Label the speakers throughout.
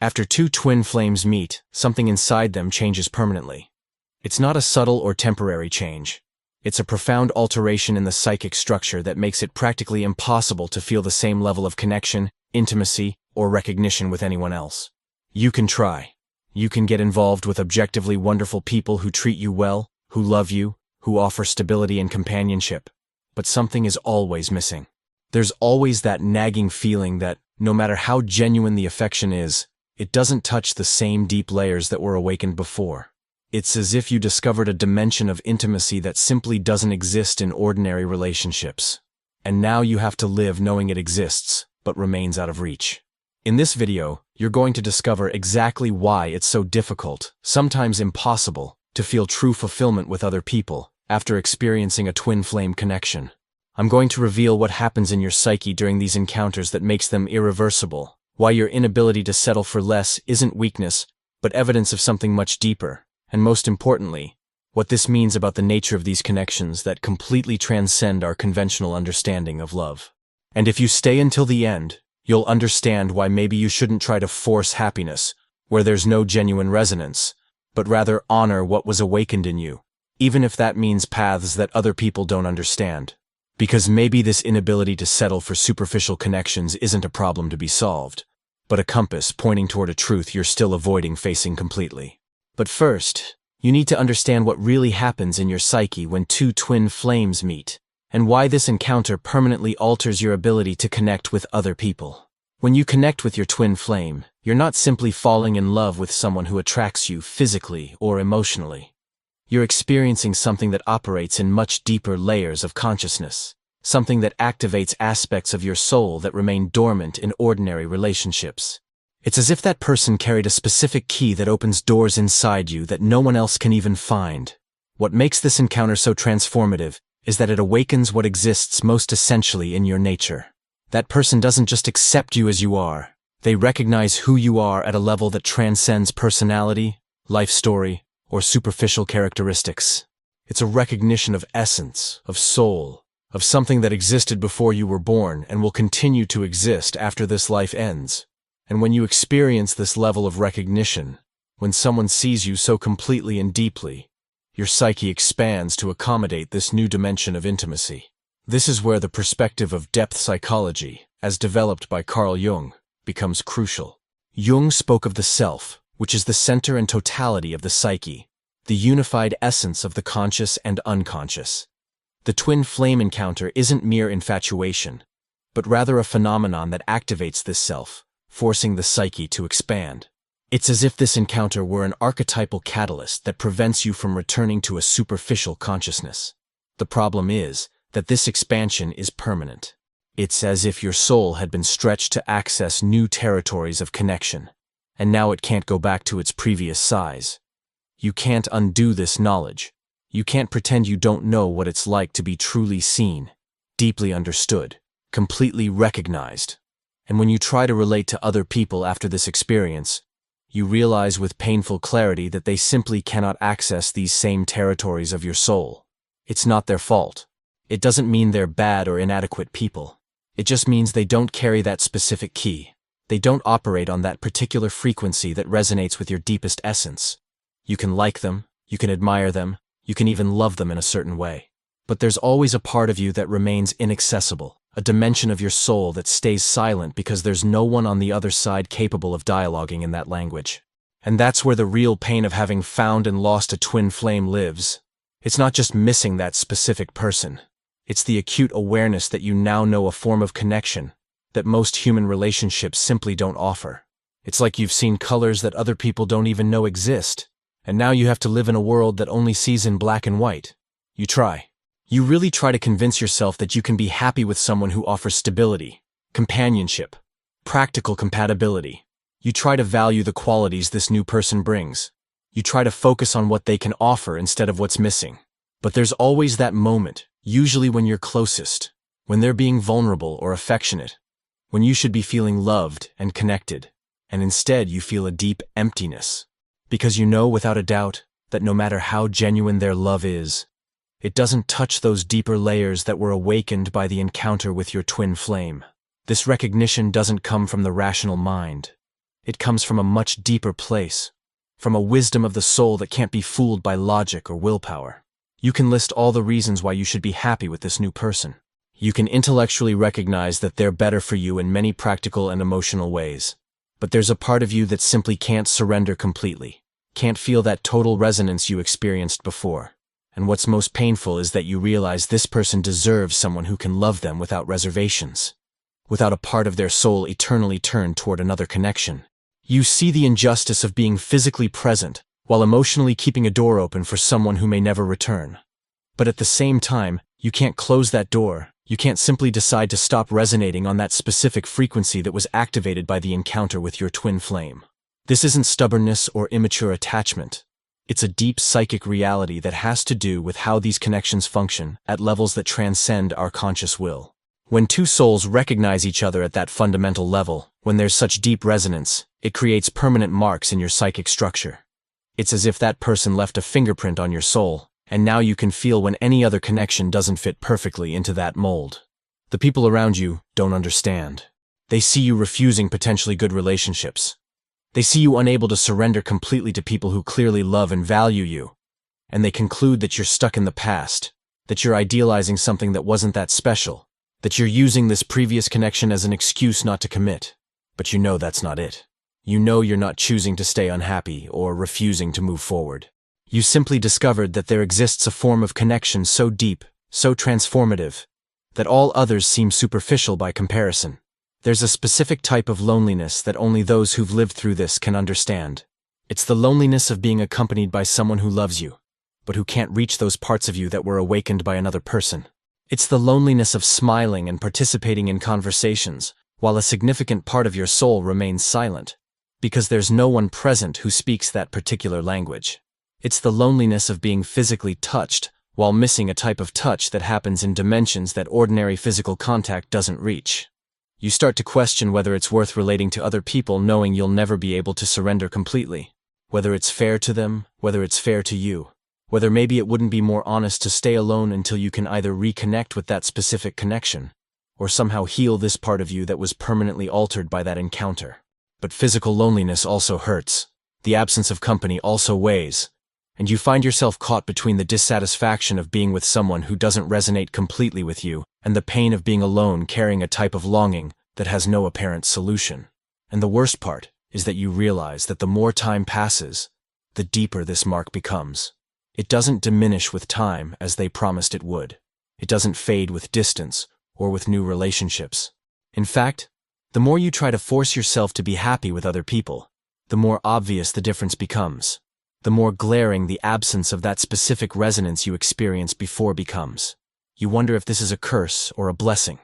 Speaker 1: After two twin flames meet, something inside them changes permanently. It's not a subtle or temporary change. It's a profound alteration in the psychic structure that makes it practically impossible to feel the same level of connection, intimacy, or recognition with anyone else. You can try. You can get involved with objectively wonderful people who treat you well, who love you, who offer stability and companionship. But something is always missing. There's always that nagging feeling that, no matter how genuine the affection is, it doesn't touch the same deep layers that were awakened before. It's as if you discovered a dimension of intimacy that simply doesn't exist in ordinary relationships. And now you have to live knowing it exists, but remains out of reach. In this video, you're going to discover exactly why it's so difficult, sometimes impossible, to feel true fulfillment with other people after experiencing a twin flame connection. I'm going to reveal what happens in your psyche during these encounters that makes them irreversible, why your inability to settle for less isn't weakness, but evidence of something much deeper, and most importantly, what this means about the nature of these connections that completely transcend our conventional understanding of love. And if you stay until the end, you'll understand why maybe you shouldn't try to force happiness where there's no genuine resonance, but rather honor what was awakened in you, even if that means paths that other people don't understand. Because maybe this inability to settle for superficial connections isn't a problem to be solved, but a compass pointing toward a truth you're still avoiding facing completely. But first, you need to understand what really happens in your psyche when two twin flames meet, and why this encounter permanently alters your ability to connect with other people. When you connect with your twin flame, you're not simply falling in love with someone who attracts you physically or emotionally. You're experiencing something that operates in much deeper layers of consciousness, something that activates aspects of your soul that remain dormant in ordinary relationships. It's as if that person carried a specific key that opens doors inside you that no one else can even find. What makes this encounter so transformative is that it awakens what exists most essentially in your nature. That person doesn't just accept you as you are. They recognize who you are at a level that transcends personality, life story, or superficial characteristics. It's a recognition of essence, of soul, of something that existed before you were born and will continue to exist after this life ends. And when you experience this level of recognition, when someone sees you so completely and deeply, your psyche expands to accommodate this new dimension of intimacy. This is where the perspective of depth psychology, as developed by Carl Jung, becomes crucial. Jung spoke of the self, which is the center and totality of the psyche, the unified essence of the conscious and unconscious. The twin flame encounter isn't mere infatuation, but rather a phenomenon that activates this self, forcing the psyche to expand. It's as if this encounter were an archetypal catalyst that prevents you from returning to a superficial consciousness. The problem is that this expansion is permanent. It's as if your soul had been stretched to access new territories of connection, and now it can't go back to its previous size. You can't undo this knowledge. You can't pretend you don't know what it's like to be truly seen, deeply understood, completely recognized. And when you try to relate to other people after this experience, you realize with painful clarity that they simply cannot access these same territories of your soul. It's not their fault. It doesn't mean they're bad or inadequate people. It just means they don't carry that specific key. They don't operate on that particular frequency that resonates with your deepest essence. You can like them, you can admire them, you can even love them in a certain way. But there's always a part of you that remains inaccessible, a dimension of your soul that stays silent because there's no one on the other side capable of dialoguing in that language. And that's where the real pain of having found and lost a twin flame lives. It's not just missing that specific person. It's the acute awareness that you now know a form of connection that most human relationships simply don't offer. It's like you've seen colors that other people don't even know exist, and now you have to live in a world that only sees in black and white. You try. You really try to convince yourself that you can be happy with someone who offers stability, companionship, practical compatibility. You try to value the qualities this new person brings. You try to focus on what they can offer instead of what's missing. But there's always that moment, usually when you're closest, when they're being vulnerable or affectionate, when you should be feeling loved and connected, and instead you feel a deep emptiness. Because you know without a doubt that no matter how genuine their love is, it doesn't touch those deeper layers that were awakened by the encounter with your twin flame. This recognition doesn't come from the rational mind. It comes from a much deeper place, from a wisdom of the soul that can't be fooled by logic or willpower. You can list all the reasons why you should be happy with this new person. You can intellectually recognize that they're better for you in many practical and emotional ways. But there's a part of you that simply can't surrender completely, can't feel that total resonance you experienced before. And what's most painful is that you realize this person deserves someone who can love them without reservations, without a part of their soul eternally turned toward another connection. You see the injustice of being physically present while emotionally keeping a door open for someone who may never return. But at the same time, you can't close that door. You can't simply decide to stop resonating on that specific frequency that was activated by the encounter with your twin flame. This isn't stubbornness or immature attachment. It's a deep psychic reality that has to do with how these connections function at levels that transcend our conscious will. When two souls recognize each other at that fundamental level, when there's such deep resonance, it creates permanent marks in your psychic structure. It's as if that person left a fingerprint on your soul, and now you can feel when any other connection doesn't fit perfectly into that mold. The people around you don't understand. They see you refusing potentially good relationships. They see you unable to surrender completely to people who clearly love and value you. And they conclude that you're stuck in the past, that you're idealizing something that wasn't that special, that you're using this previous connection as an excuse not to commit. But you know that's not it. You know you're not choosing to stay unhappy or refusing to move forward. You simply discovered that there exists a form of connection so deep, so transformative, that all others seem superficial by comparison. There's a specific type of loneliness that only those who've lived through this can understand. It's the loneliness of being accompanied by someone who loves you, but who can't reach those parts of you that were awakened by another person. It's the loneliness of smiling and participating in conversations, while a significant part of your soul remains silent, because there's no one present who speaks that particular language. It's the loneliness of being physically touched, while missing a type of touch that happens in dimensions that ordinary physical contact doesn't reach. You start to question whether it's worth relating to other people knowing you'll never be able to surrender completely, whether it's fair to them, whether it's fair to you, whether maybe it wouldn't be more honest to stay alone until you can either reconnect with that specific connection, or somehow heal this part of you that was permanently altered by that encounter. But physical loneliness also hurts. The absence of company also weighs, and you find yourself caught between the dissatisfaction of being with someone who doesn't resonate completely with you and the pain of being alone carrying a type of longing that has no apparent solution. And the worst part is that you realize that the more time passes, the deeper this mark becomes. It doesn't diminish with time as they promised it would. It doesn't fade with distance or with new relationships. In fact, the more you try to force yourself to be happy with other people, the more obvious the difference becomes. The more glaring the absence of that specific resonance you experienced before becomes. You wonder if this is a curse or a blessing,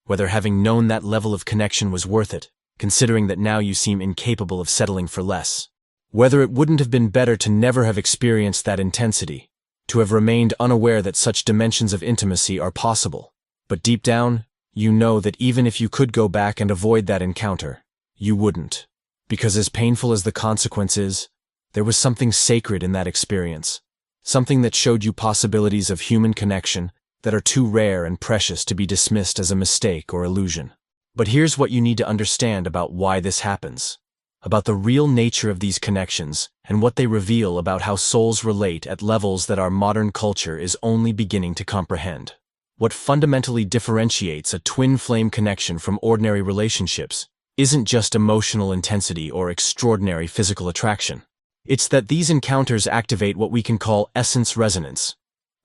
Speaker 1: whether having known that level of connection was worth it, considering that now you seem incapable of settling for less. Whether it wouldn't have been better to never have experienced that intensity, to have remained unaware that such dimensions of intimacy are possible. But deep down, you know that even if you could go back and avoid that encounter, you wouldn't. Because as painful as the consequence is, there was something sacred in that experience, something that showed you possibilities of human connection that are too rare and precious to be dismissed as a mistake or illusion. But here's what you need to understand about why this happens, about the real nature of these connections and what they reveal about how souls relate at levels that our modern culture is only beginning to comprehend. What fundamentally differentiates a twin flame connection from ordinary relationships isn't just emotional intensity or extraordinary physical attraction. It's that these encounters activate what we can call essence resonance,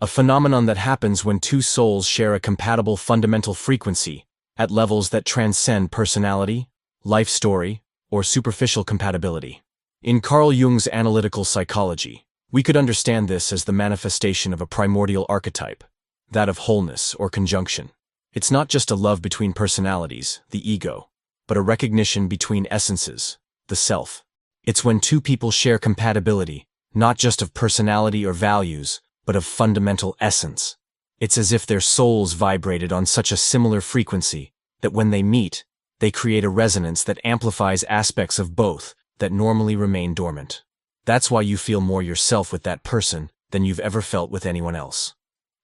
Speaker 1: a phenomenon that happens when two souls share a compatible fundamental frequency at levels that transcend personality, life story, or superficial compatibility. In Carl Jung's analytical psychology, we could understand this as the manifestation of a primordial archetype, that of wholeness or conjunction. It's not just a love between personalities, the ego, but a recognition between essences, the self. It's when two people share compatibility, not just of personality or values, but of fundamental essence. It's as if their souls vibrated on such a similar frequency that when they meet, they create a resonance that amplifies aspects of both that normally remain dormant. That's why you feel more yourself with that person than you've ever felt with anyone else.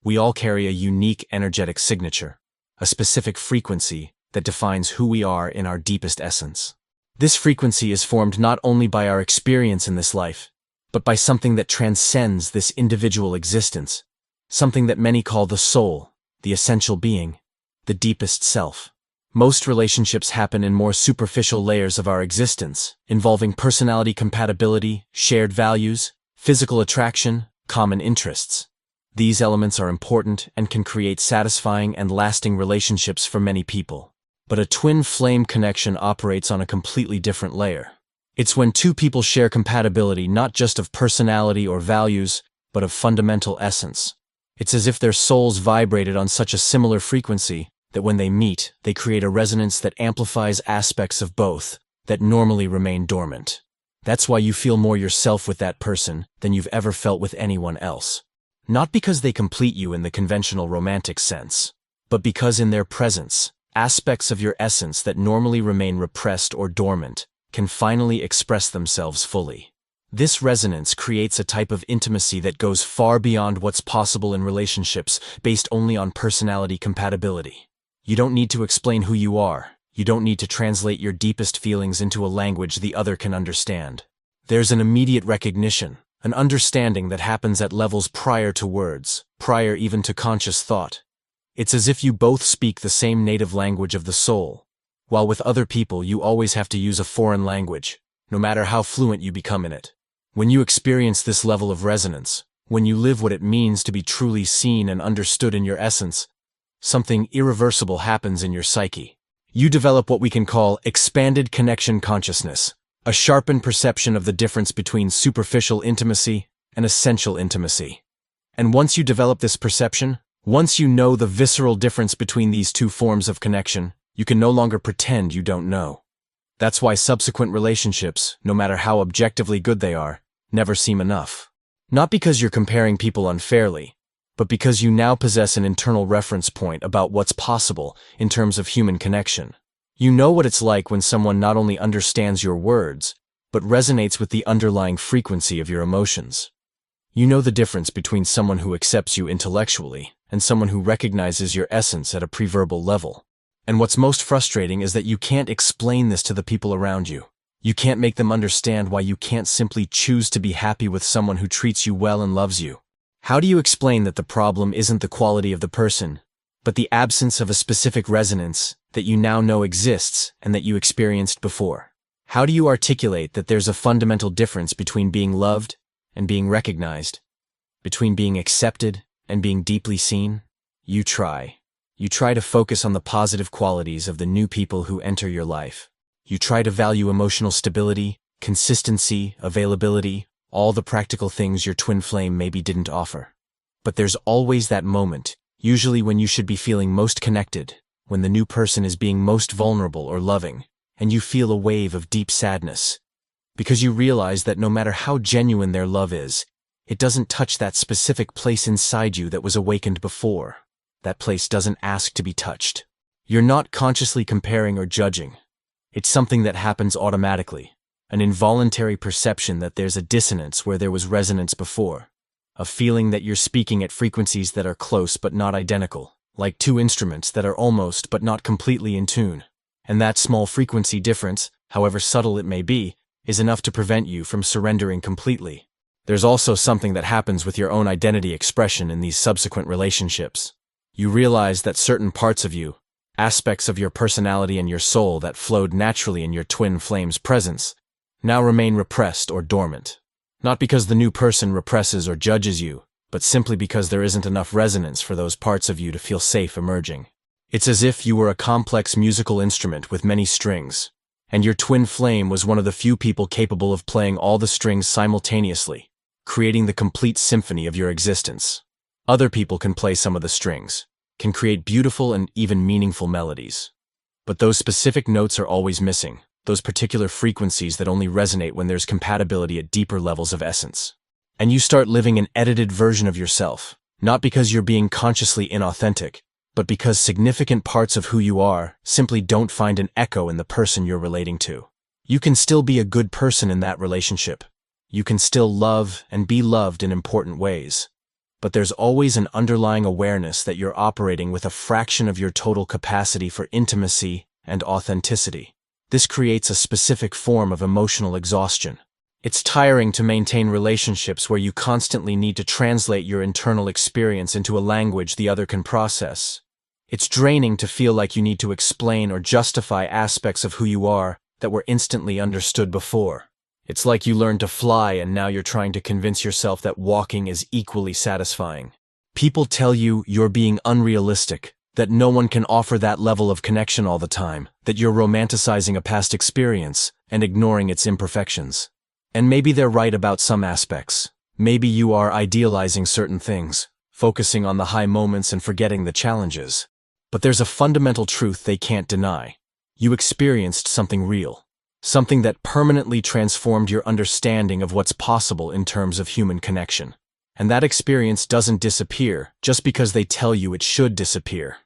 Speaker 1: We all carry a unique energetic signature, a specific frequency that defines who we are in our deepest essence. This frequency is formed not only by our experience in this life, but by something that transcends this individual existence, something that many call the soul, the essential being, the deepest self. Most relationships happen in more superficial layers of our existence, involving personality compatibility, shared values, physical attraction, common interests. These elements are important and can create satisfying and lasting relationships for many people. But a twin flame connection operates on a completely different layer. It's when two people share compatibility not just of personality or values, but of fundamental essence. It's as if their souls vibrated on such a similar frequency that when they meet, they create a resonance that amplifies aspects of both that normally remain dormant. That's why you feel more yourself with that person than you've ever felt with anyone else. Not because they complete you in the conventional romantic sense, but because in their presence, aspects of your essence that normally remain repressed or dormant can finally express themselves fully. This resonance creates a type of intimacy that goes far beyond what's possible in relationships based only on personality compatibility. You don't need to explain who you are. You don't need to translate your deepest feelings into a language the other can understand. There's an immediate recognition, an understanding that happens at levels prior to words, prior even to conscious thought. It's as if you both speak the same native language of the soul, while with other people you always have to use a foreign language, no matter how fluent you become in it. When you experience this level of resonance, when you live what it means to be truly seen and understood in your essence, something irreversible happens in your psyche. You develop what we can call expanded connection consciousness, a sharpened perception of the difference between superficial intimacy and essential intimacy. And once you develop this perception, once you know the visceral difference between these two forms of connection, you can no longer pretend you don't know. That's why subsequent relationships, no matter how objectively good they are, never seem enough. Not because you're comparing people unfairly, but because you now possess an internal reference point about what's possible in terms of human connection. You know what it's like when someone not only understands your words, but resonates with the underlying frequency of your emotions. You know the difference between someone who accepts you intellectually and someone who recognizes your essence at a pre-verbal level. And what's most frustrating is that you can't explain this to the people around you. You can't make them understand why you can't simply choose to be happy with someone who treats you well and loves you. How do you explain that the problem isn't the quality of the person, but the absence of a specific resonance that you now know exists and that you experienced before? How do you articulate that there's a fundamental difference between being loved and being recognized, between being accepted and being deeply seen? You try. You try to focus on the positive qualities of the new people who enter your life. You try to value emotional stability, consistency, availability, all the practical things your twin flame maybe didn't offer. But there's always that moment, usually when you should be feeling most connected, when the new person is being most vulnerable or loving, and you feel a wave of deep sadness. Because you realize that no matter how genuine their love is, it doesn't touch that specific place inside you that was awakened before. That place doesn't ask to be touched. You're not consciously comparing or judging. It's something that happens automatically, an involuntary perception that there's a dissonance where there was resonance before, a feeling that you're speaking at frequencies that are close but not identical, like two instruments that are almost but not completely in tune. And that small frequency difference, however subtle it may be, is enough to prevent you from surrendering completely. There's also something that happens with your own identity expression in these subsequent relationships. You realize that certain parts of you, aspects of your personality and your soul that flowed naturally in your twin flame's presence, now remain repressed or dormant. Not because the new person represses or judges you, but simply because there isn't enough resonance for those parts of you to feel safe emerging. It's as if you were a complex musical instrument with many strings, and your twin flame was one of the few people capable of playing all the strings simultaneously, creating the complete symphony of your existence. Other people can play some of the strings, can create beautiful and even meaningful melodies. But those specific notes are always missing, those particular frequencies that only resonate when there's compatibility at deeper levels of essence. And you start living an edited version of yourself, not because you're being consciously inauthentic, but because significant parts of who you are simply don't find an echo in the person you're relating to. You can still be a good person in that relationship. You can still love and be loved in important ways. But there's always an underlying awareness that you're operating with a fraction of your total capacity for intimacy and authenticity. This creates a specific form of emotional exhaustion. It's tiring to maintain relationships where you constantly need to translate your internal experience into a language the other can process. It's draining to feel like you need to explain or justify aspects of who you are that were instantly understood before. It's like you learned to fly and now you're trying to convince yourself that walking is equally satisfying. People tell you you're being unrealistic, that no one can offer that level of connection all the time, that you're romanticizing a past experience and ignoring its imperfections. And maybe they're right about some aspects. Maybe you are idealizing certain things, focusing on the high moments and forgetting the challenges. But there's a fundamental truth they can't deny. You experienced something real. Something that permanently transformed your understanding of what's possible in terms of human connection. And that experience doesn't disappear just because they tell you it should disappear.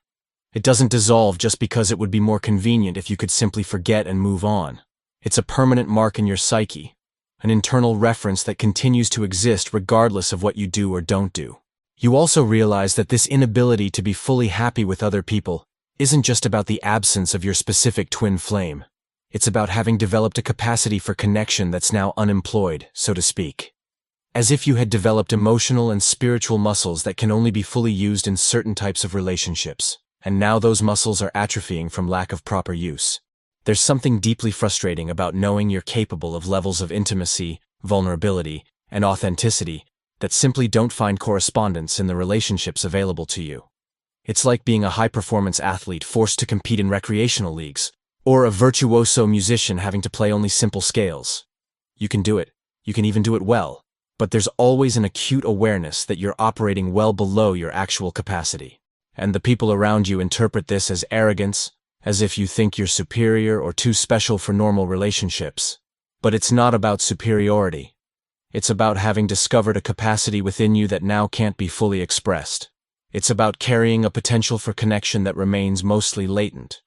Speaker 1: It doesn't dissolve just because it would be more convenient if you could simply forget and move on. It's a permanent mark in your psyche. An internal reference that continues to exist regardless of what you do or don't do. You also realize that this inability to be fully happy with other people isn't just about the absence of your specific twin flame. It's about having developed a capacity for connection that's now unemployed, so to speak. As if you had developed emotional and spiritual muscles that can only be fully used in certain types of relationships, and now those muscles are atrophying from lack of proper use. There's something deeply frustrating about knowing you're capable of levels of intimacy, vulnerability, and authenticity that simply don't find correspondence in the relationships available to you. It's like being a high-performance athlete forced to compete in recreational leagues, or a virtuoso musician having to play only simple scales. You can do it. You can even do it well. But there's always an acute awareness that you're operating well below your actual capacity. And the people around you interpret this as arrogance, as if you think you're superior or too special for normal relationships. But it's not about superiority. It's about having discovered a capacity within you that now can't be fully expressed. It's about carrying a potential for connection that remains mostly latent,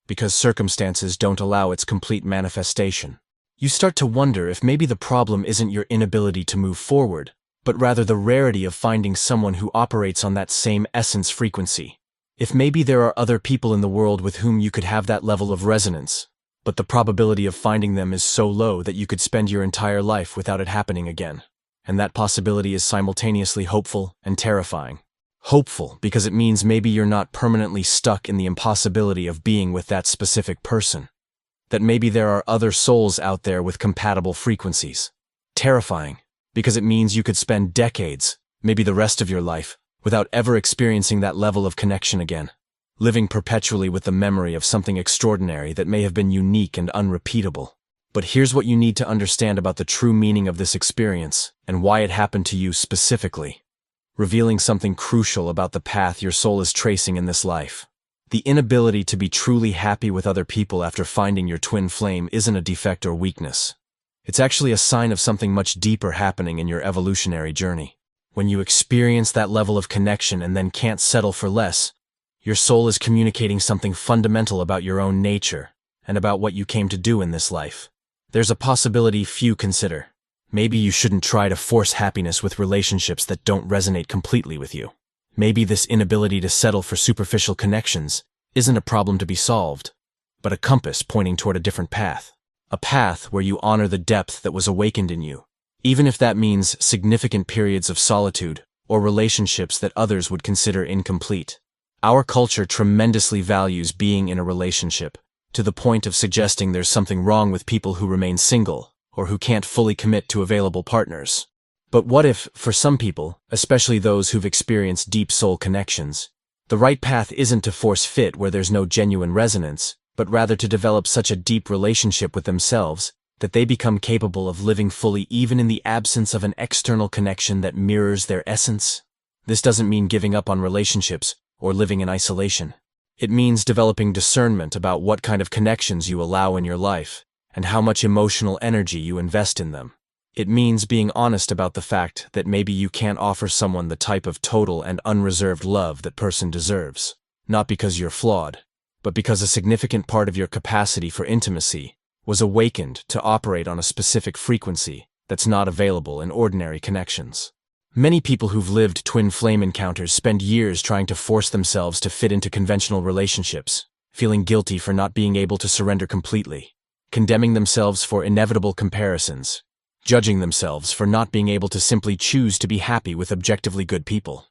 Speaker 1: because circumstances don't allow its complete manifestation. You start to wonder if maybe the problem isn't your inability to move forward, but rather the rarity of finding someone who operates on that same essence frequency. If maybe there are other people in the world with whom you could have that level of resonance, but the probability of finding them is so low that you could spend your entire life without it happening again. And that possibility is simultaneously hopeful and terrifying. Hopeful because it means maybe you're not permanently stuck in the impossibility of being with that specific person. That maybe there are other souls out there with compatible frequencies. Terrifying because it means you could spend decades, maybe the rest of your life, without ever experiencing that level of connection again, living perpetually with the memory of something extraordinary that may have been unique and unrepeatable. But here's what you need to understand about the true meaning of this experience and why it happened to you specifically, revealing something crucial about the path your soul is tracing in this life. The inability to be truly happy with other people after finding your twin flame isn't a defect or weakness. It's actually a sign of something much deeper happening in your evolutionary journey. When you experience that level of connection and then can't settle for less, your soul is communicating something fundamental about your own nature and about what you came to do in this life. There's a possibility few consider. Maybe you shouldn't try to force happiness with relationships that don't resonate completely with you. Maybe this inability to settle for superficial connections isn't a problem to be solved, but a compass pointing toward a different path. A path where you honor the depth that was awakened in you, even if that means significant periods of solitude or relationships that others would consider incomplete. Our culture tremendously values being in a relationship, to the point of suggesting there's something wrong with people who remain single or who can't fully commit to available partners. But what if, for some people, especially those who've experienced deep soul connections, the right path isn't to force fit where there's no genuine resonance, but rather to develop such a deep relationship with themselves that they become capable of living fully even in the absence of an external connection that mirrors their essence? This doesn't mean giving up on relationships or living in isolation. It means developing discernment about what kind of connections you allow in your life and how much emotional energy you invest in them. It means being honest about the fact that maybe you can't offer someone the type of total and unreserved love that person deserves, not because you're flawed, but because a significant part of your capacity for intimacy was awakened to operate on a specific frequency that's not available in ordinary connections. Many people who've lived twin flame encounters spend years trying to force themselves to fit into conventional relationships, feeling guilty for not being able to surrender completely. condemning themselves for inevitable comparisons, judging themselves for not being able to simply choose to be happy with objectively good people.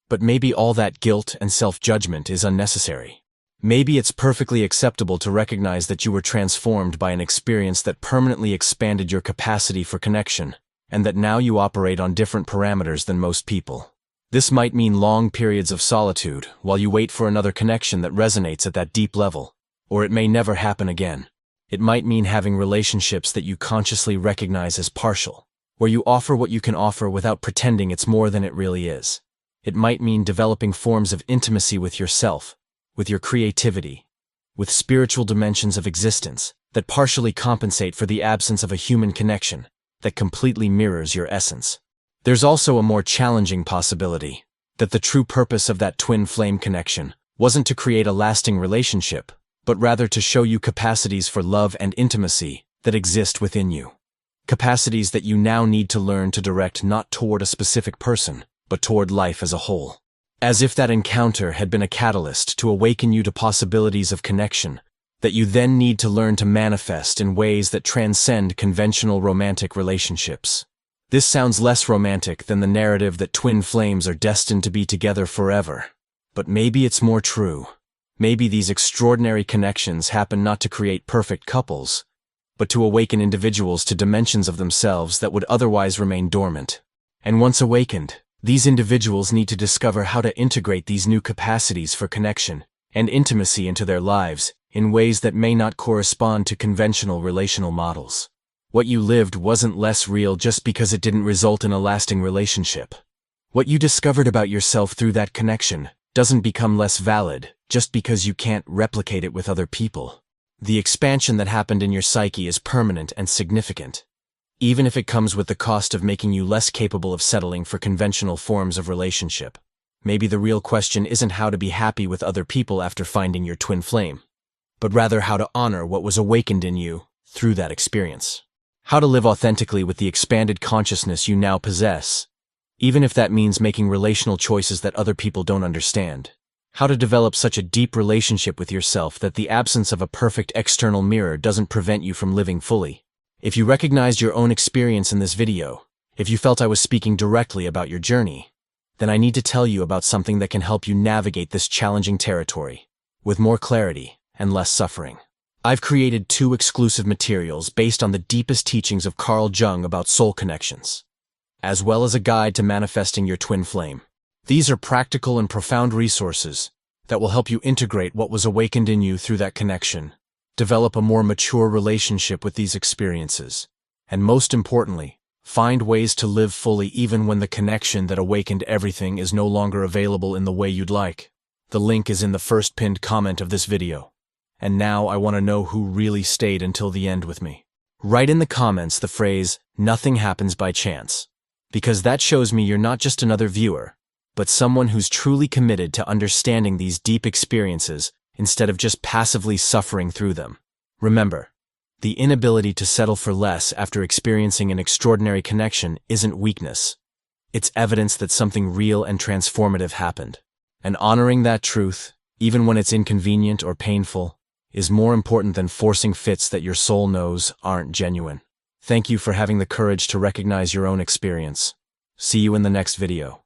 Speaker 1: But maybe all that guilt and self-judgment is unnecessary. Maybe it's perfectly acceptable to recognize that you were transformed by an experience that permanently expanded your capacity for connection, and that now you operate on different parameters than most people. This might mean long periods of solitude while you wait for another connection that resonates at that deep level, or it may never happen again. It might mean having relationships that you consciously recognize as partial, where you offer what you can offer without pretending it's more than it really is. It might mean developing forms of intimacy with yourself, with your creativity, with spiritual dimensions of existence that partially compensate for the absence of a human connection that completely mirrors your essence. There's also a more challenging possibility, that the true purpose of that twin flame connection wasn't to create a lasting relationship, but rather to show you capacities for love and intimacy that exist within you. Capacities that you now need to learn to direct not toward a specific person, but toward life as a whole. As if that encounter had been a catalyst to awaken you to possibilities of connection that you then need to learn to manifest in ways that transcend conventional romantic relationships. This sounds less romantic than the narrative that twin flames are destined to be together forever. But maybe it's more true. Maybe these extraordinary connections happen not to create perfect couples, but to awaken individuals to dimensions of themselves that would otherwise remain dormant. And once awakened, these individuals need to discover how to integrate these new capacities for connection and intimacy into their lives in ways that may not correspond to conventional relational models. What you lived wasn't less real just because it didn't result in a lasting relationship. What you discovered about yourself through that connection doesn't become less valid just because you can't replicate it with other people. The expansion that happened in your psyche is permanent and significant, even if it comes with the cost of making you less capable of settling for conventional forms of relationship. Maybe the real question isn't how to be happy with other people after finding your twin flame, but rather how to honor what was awakened in you through that experience. How to live authentically with the expanded consciousness you now possess, even if that means making relational choices that other people don't understand. How to develop such a deep relationship with yourself that the absence of a perfect external mirror doesn't prevent you from living fully. If you recognized your own experience in this video, if you felt I was speaking directly about your journey, then I need to tell you about something that can help you navigate this challenging territory with more clarity and less suffering. I've created 2 exclusive materials based on the deepest teachings of Carl Jung about soul connections, as well as a guide to manifesting your twin flame. These are practical and profound resources that will help you integrate what was awakened in you through that connection, develop a more mature relationship with these experiences, and most importantly, find ways to live fully even when the connection that awakened everything is no longer available in the way you'd like. The link is in the first pinned comment of this video. And now I want to know who really stayed until the end with me. Write in the comments the phrase, "Nothing happens by chance," because that shows me you're not just another viewer, but someone who's truly committed to understanding these deep experiences instead of just passively suffering through them. Remember, the inability to settle for less after experiencing an extraordinary connection isn't weakness. It's evidence that something real and transformative happened. And honoring that truth, even when it's inconvenient or painful, is more important than forcing fits that your soul knows aren't genuine. Thank you for having the courage to recognize your own experience. See you in the next video.